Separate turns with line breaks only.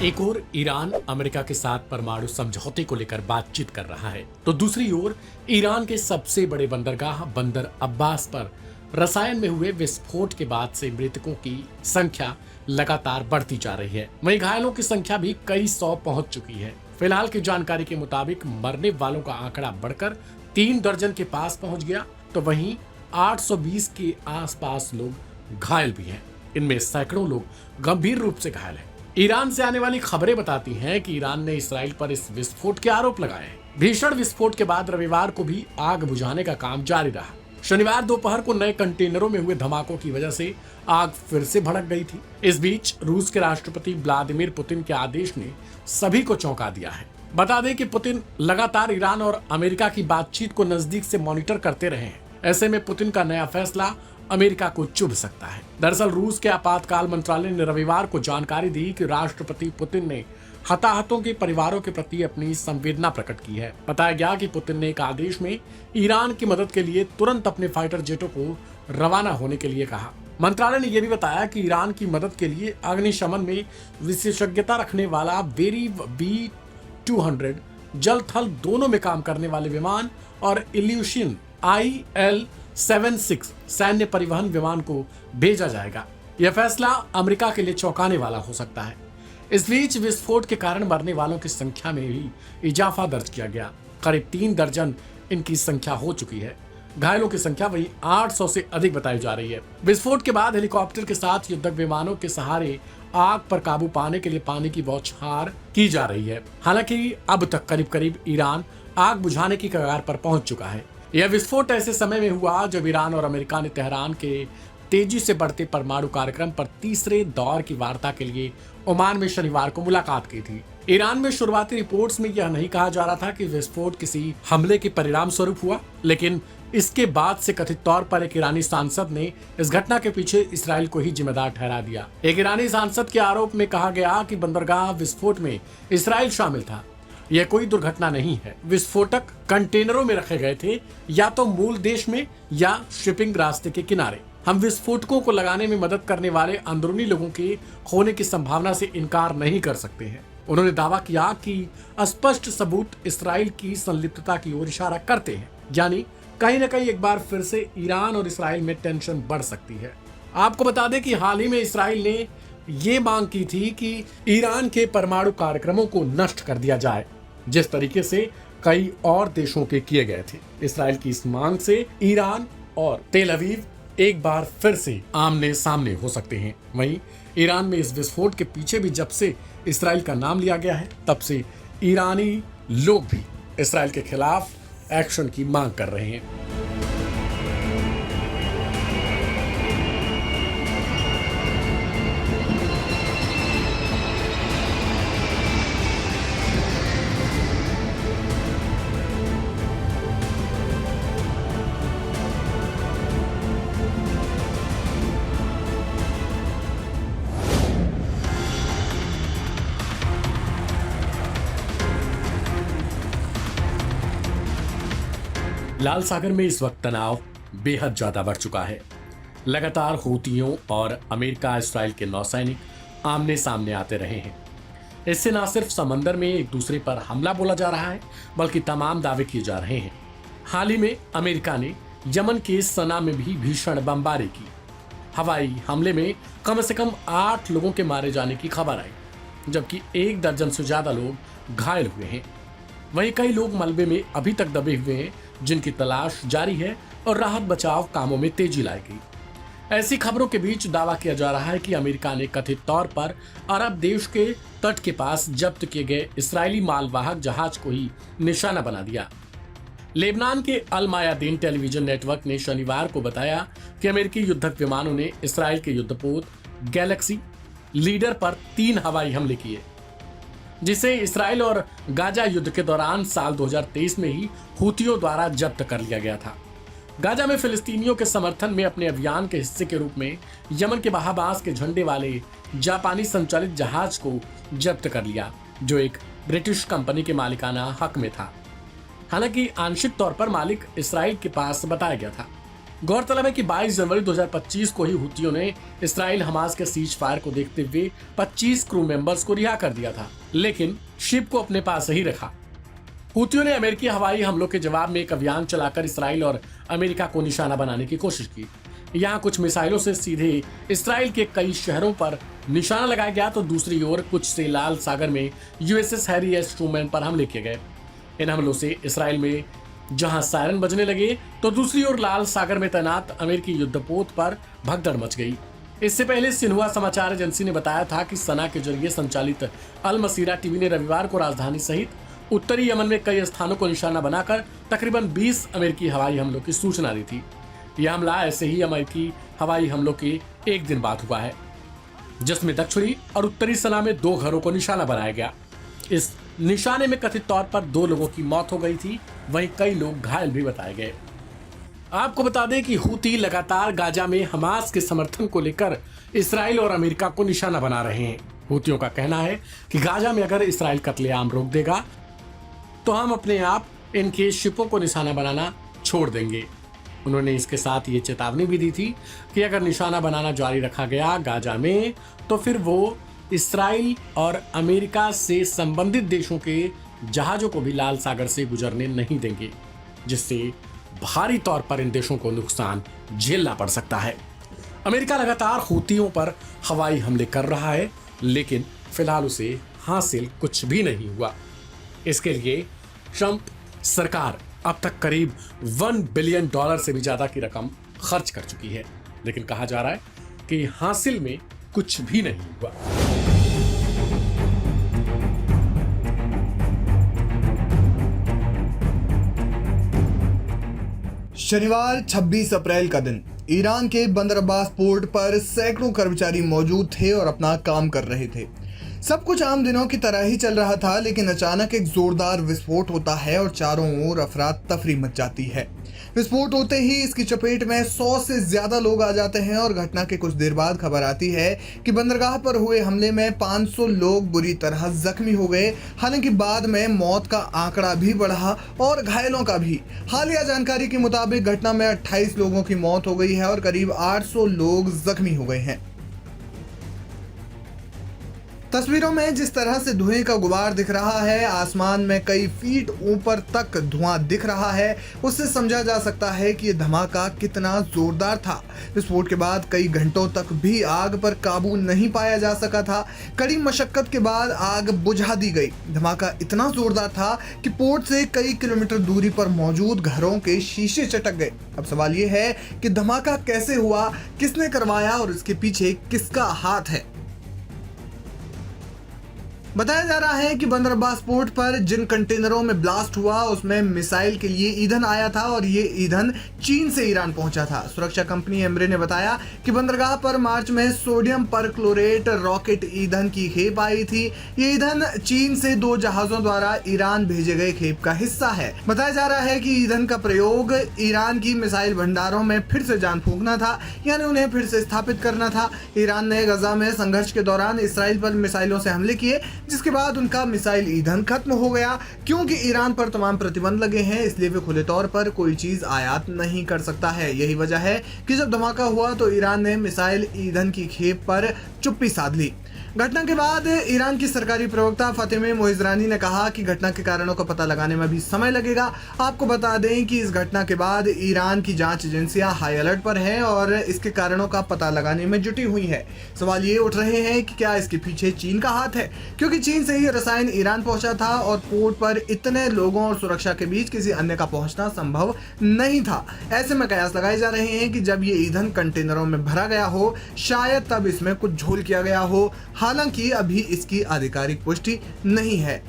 एक ओर Iran America के साथ परमाणु समझौते को लेकर बातचीत कर रहा है, तो दूसरी ओर ईरान के सबसे बड़े बंदरगाह बंदर अब्बास पर रसायन में हुए विस्फोट के बाद से मृतकों की संख्या लगातार बढ़ती जा रही है। वहीं घायलों की संख्या भी कई सौ पहुंच चुकी है। फिलहाल की जानकारी के मुताबिक मरने वालों का आंकड़ा बढ़कर 3 दर्जन के पास पहुंच गया, तो वहीं 820 के आसपास लोग घायल भी हैं। इनमें सैकड़ों लोग गंभीर रूप से घायल हैं। ईरान से आने वाली खबरें बताती हैं कि ईरान ने इसराइल पर इस विस्फोट के आरोप लगाए हैं। भीषण विस्फोट के बाद रविवार को भी आग बुझाने का काम जारी रहा। शनिवार दोपहर को नए कंटेनरों में हुए धमाकों की वजह से आग फिर से भड़क गई थी। इस बीच रूस के राष्ट्रपति व्लादिमीर पुतिन के आदेश ने सभी को चौंका दिया है। बता दें कि पुतिन लगातार ईरान और अमेरिका की बातचीत को नजदीक से मॉनिटर करते रहे हैं। ऐसे में पुतिन का नया फैसला अमेरिका को चुभ सकता है। दरअसल रूस के आपातकाल मंत्रालय ने रविवार को जानकारी दी कि राष्ट्रपति पुतिन ने हताहतों के परिवारों के प्रति अपनी संवेदना प्रकट की है। बताया गया कि पुतिन ने एक आदेश में ईरान की मदद के लिए तुरंत अपने फाइटर जेटों को रवाना होने के लिए कहा। मंत्रालय ने यह भी बताया कि ईरान की मदद के लिए अग्निशमन में विशेषज्ञता रखने वाला वेरीव B-200 जल थल दोनों में काम करने वाले विमान और इल्यूशन IL-76 सैन्य परिवहन विमान को भेजा जाएगा। यह फैसला अमेरिका के लिए चौंकाने वाला हो सकता है। इस बीच विस्फोट के कारण मरने वालों की संख्या में भी इजाफा दर्ज किया गया। करीब 3 दर्जन इनकी संख्या हो चुकी है। घायलों की संख्या वही 800 से अधिक बताई जा रही है। विस्फोट के बाद हेलीकॉप्टर के साथ युद्धक विमानों के सहारे आग पर काबू पाने के लिए पानी की बौछार की जा रही है। हालांकि अब तक करीब करीब ईरान आग बुझाने की कगार पर पहुंच चुका है। यह विस्फोट ऐसे समय में हुआ जब ईरान और अमेरिका ने तेहरान के तेजी से बढ़ते परमाणु कार्यक्रम पर तीसरे दौर की वार्ता के लिए ओमान में शनिवार को मुलाकात की थी। ईरान में शुरुआती रिपोर्ट्स में यह नहीं कहा जा रहा था कि विस्फोट किसी हमले के परिणाम स्वरूप हुआ, लेकिन इसके बाद से कथित तौर पर एक ईरानी सांसद ने इस घटना के पीछे इसराइल को ही जिम्मेदार ठहरा दिया। एक ईरानी सांसद के आरोप में कहा गया कि बंदरगाह विस्फोट में इसराइल शामिल था। यह कोई दुर्घटना नहीं है। विस्फोटक कंटेनरों में रखे गए थे, या तो मूल देश में या शिपिंग रास्ते के किनारे। हम विस्फोटकों को लगाने में मदद करने वाले अंदरूनी लोगों के होने की संभावना से इनकार नहीं कर सकते हैं। उन्होंने दावा किया कि स्पष्ट सबूत इसराइल की संलिप्तता की ओर इशारा करते हैं, यानी कहीं न कहीं एक बार फिर से ईरान और इसराइल में टेंशन बढ़ सकती है। आपको बता दें कि हाल ही में इसराइल ने ये मांग की थी कि ईरान के परमाणु कार्यक्रमों को नष्ट कर दिया जाए, जिस तरीके से कई और देशों के किए गए थे। इसराइल की इस मांग से ईरान और तेल अवीव एक बार फिर से आमने सामने हो सकते हैं। वहीं ईरान में इस विस्फोट के पीछे भी जब से इसराइल का नाम लिया गया है, तब से ईरानी लोग भी इसराइल के खिलाफ एक्शन की मांग कर रहे हैं। लाल सागर में इस वक्त तनाव बेहद ज्यादा बढ़ चुका है। लगातार हूतियों और अमेरिका इसराइल के नौसैनिक आमने सामने आते रहे हैं। इससे न सिर्फ समंदर में एक दूसरे पर हमला बोला जा रहा है, बल्कि तमाम दावे किए जा रहे हैं। हाल ही में अमेरिका ने यमन के सना में भी भीषण बमबारी की। हवाई हमले में कम से कम 8 लोगों के मारे जाने की खबर आई, जबकि 1 दर्जन से ज्यादा लोग घायल हुए हैं। वहीं कई लोग मलबे में अभी तक दबे हुए हैं, जिनकी तलाश जारी है और राहत बचाव कामों में तेजी लाई गई। ऐसी खबरों के बीच दावा किया जा रहा है कि अमेरिका ने कथित तौर पर अरब देश के तट के पास जब्त किए गए इस्राएली मालवाहक जहाज को ही निशाना बना दिया। लेबनान के अल मायादीन टेलीविजन नेटवर्क ने शनिवार को बताया कि अमेरिकी युद्धक विमानों ने इसराइल के युद्धपोत गैलेक्सी लीडर पर 3 हवाई हमले किए, जिसे इसराइल और गाजा युद्ध के दौरान साल 2023 में ही हूतियों द्वारा जब्त कर लिया गया था। गाजा में फिलिस्तीनियों के समर्थन में अपने अभियान के हिस्से के रूप में यमन के बहाबास के झंडे वाले जापानी संचालित जहाज को जब्त कर लिया, जो एक ब्रिटिश कंपनी के मालिकाना हक में था। हालांकि आंशिक तौर पर मालिक इसराइल के पास बताया गया था। गौरतलब है कि 22 जनवरी 2025 को ही हुतियों ने इसराइल हमास के सीज फायर को देखते हुए 25 क्रू मेंबर्स को रिहा कर दिया था, लेकिन शिप को अपने पास ही रखा। हुतियों ने अमेरिकी हवाई हमलों के जवाब में एक अभियान चलाकर इसराइल और अमेरिका को निशाना बनाने की कोशिश की। यहाँ कुछ मिसाइलों से सीधे इसराइल के कई शहरों पर निशाना लगाया गया, तो दूसरी ओर कुछ से लाल सागर में यूएसएस हैरी एस ट्रूमैन पर हमले किए गए। इन हमलों से इसराइल में जहां सायरन बजने लगे, तो दूसरी ओर लाल सागर में तैनात अमेरिकी युद्धपोत पर भगदड़ मच गई। इससे पहले सिन्हुआ समाचार एजेंसी ने बताया था कि सना के जरिए संचालित अल मसीरा टीवी ने रविवार को राजधानी सहित उत्तरी यमन में कई स्थानों को निशाना बनाकर तकरीबन 20 अमेरिकी हवाई हमलों की सूचना दी थी। यह हमला ऐसे ही अमेरिकी हवाई हमलों के एक दिन बाद हुआ है, जिसमें दक्षिणी और उत्तरी सना में 2 घरों को निशाना बनाया गया। इस निशाने में कथित तौर पर 2 लोगों की मौत हो गई थी, वहीं कई लोग घायल भी बताए गए। आपको बता दें कि हुती लगातार गाजा में हमास के समर्थन को लेकर इसराइल और अमेरिका को निशाना बना रहे हैं। हुतियों का कहना है कि गाजा में अगर इसराइल कत्लेआम रोक देगा तो हम अपने आप इनके शिपों को निशाना बनाना छोड़ देंगे। उन्होंने इसके साथ ये चेतावनी भी दी थी कि अगर निशाना बनाना जारी रखा गया गाजा में, तो फिर वो इसराइल और अमेरिका से संबंधित देशों के जहाजों को भी लाल सागर से गुजरने नहीं देंगे, जिससे भारी तौर पर इन देशों को नुकसान झेलना पड़ सकता है। अमेरिका लगातार हुतियों पर हवाई हमले कर रहा है, लेकिन फिलहाल उसे हासिल कुछ भी नहीं हुआ। इसके लिए ट्रंप सरकार अब तक करीब $1 बिलियन से भी ज्यादा की रकम खर्च कर चुकी है, लेकिन कहा जा रहा है कि हासिल में कुछ भी नहीं हुआ।
शनिवार 26 अप्रैल का दिन ईरान के बंदर अब्बास पोर्ट पर सैकड़ों कर्मचारी मौजूद थे और अपना काम कर रहे थे। सब कुछ आम दिनों की तरह ही चल रहा था, लेकिन अचानक एक जोरदार विस्फोट होता है और चारों ओर अफरा तफरी मच जाती है। विस्फोट होते ही इसकी चपेट में 100 से ज्यादा लोग आ जाते हैं और घटना के कुछ देर बाद खबर आती है कि बंदरगाह पर हुए हमले में 500 लोग बुरी तरह जख्मी हो गए। हालांकि बाद में मौत का आंकड़ा भी बढ़ा और घायलों का भी। हालिया जानकारी के मुताबिक घटना में 28 लोगों की मौत हो गई है और करीब 800 लोग जख्मी हो गए हैं। तस्वीरों में जिस तरह से धुएं का गुबार दिख रहा है, आसमान में कई फीट ऊपर तक धुआं दिख रहा है, उससे समझा जा सकता है कि यह धमाका कितना जोरदार था। विस्फोट के बाद कई घंटों तक भी आग पर काबू नहीं पाया जा सका था। कड़ी मशक्कत के बाद आग बुझा दी गई। धमाका इतना जोरदार था कि पोर्ट से कई किलोमीटर दूरी पर मौजूद घरों के शीशे चटक गए। अब सवाल यह है कि धमाका कैसे हुआ, किसने करवाया और इसके पीछे किसका हाथ है। बताया जा रहा है कि बंदर अब्बास पोर्ट पर जिन कंटेनरों में ब्लास्ट हुआ उसमें मिसाइल के लिए ईंधन आया था और ये ईंधन चीन से ईरान पहुंचा था। सुरक्षा कंपनी एमरे ने बताया कि बंदरगाह पर मार्च में सोडियम परक्लोरेट रॉकेट ईंधन की खेप आई थी। ये ईंधन चीन से 2 जहाजों द्वारा ईरान भेजे गए खेप का हिस्सा है। बताया जा रहा है कि ईंधन का प्रयोग ईरान की मिसाइल भंडारों में फिर से जान फूंकना था, यानी उन्हें फिर से स्थापित करना था। ईरान ने गजा में संघर्ष के दौरान इसराइल पर मिसाइलों से हमले किए, जिसके बाद उनका मिसाइल ईंधन खत्म हो गया। क्योंकि ईरान पर तमाम प्रतिबंध लगे हैं, इसलिए वे खुले तौर पर कोई चीज आयात नहीं कर सकता है। यही वजह है कि जब धमाका हुआ तो ईरान ने मिसाइल ईंधन की खेप पर चुप्पी साध ली। घटना के बाद ईरान की सरकारी प्रवक्ता फातिमे मोइजरानी ने कहा कि घटना के कारणों का पता लगाने में भी समय लगेगा। आपको बता दें कि इस घटना के बाद ईरान की जांच एजेंसियां हाई अलर्ट पर हैं और इसके कारणों का पता लगाने में जुटी हुई है। सवाल ये उठ रहे हैं कि क्या इसके पीछे चीन का हाथ है, क्योंकि चीन से ही रसायन ईरान पहुंचा था और पोर्ट पर इतने लोगों और सुरक्षा के बीच किसी अन्य का पहुंचना संभव नहीं था। ऐसे में कयास लगाए जा रहे हैं कि जब ये ईंधन कंटेनरों में भरा गया हो, शायद तब इसमें कुछ झोल किया गया हो। हालांकि अभी इसकी आधिकारिक पुष्टि नहीं है।